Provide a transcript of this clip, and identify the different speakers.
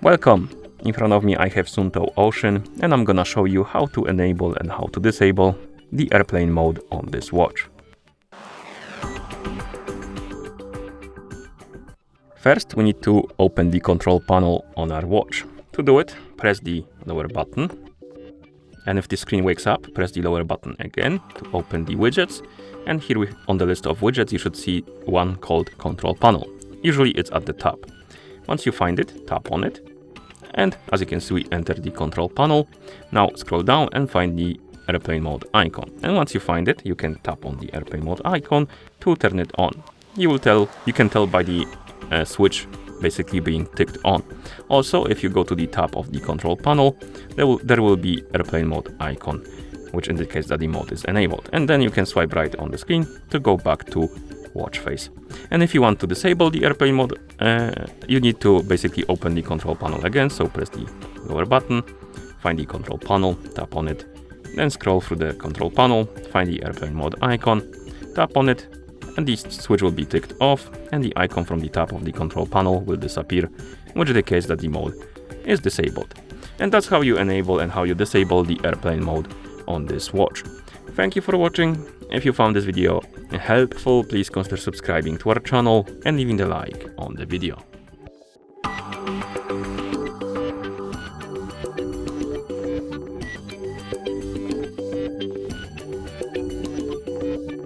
Speaker 1: Welcome! In front of me I have Suunto Ocean and I'm gonna show you how to enable and how to disable the airplane mode on this watch. First, we need to open the control panel on our watch. To do it, press the lower button. And if the screen wakes up, press the lower button again to open the widgets. And here on the list of widgets, you should see one called control panel. Usually it's at the top. Once you find it, tap on it. And as you can see, we enter the control panel. Now scroll down and find the airplane mode icon. And once you find it, you can tap on the airplane mode icon to turn it on. You can tell by the switch basically being ticked on. Also, if you go to the top of the control panel, there will be airplane mode icon, which indicates that the mode is enabled. And then you can swipe right on the screen to go back to watch face. And if you want to disable the airplane mode, you need to basically open the control panel again. So press the lower button, find the control panel, tap on it, then scroll through the control panel, find the airplane mode icon, tap on it, and the switch will be ticked off and the icon from the top of the control panel will disappear, which indicates that the mode is disabled. And that's how you enable and how you disable the airplane mode on this watch. Thank you for watching. If you found this video helpful, please consider subscribing to our channel and leaving a like on the video.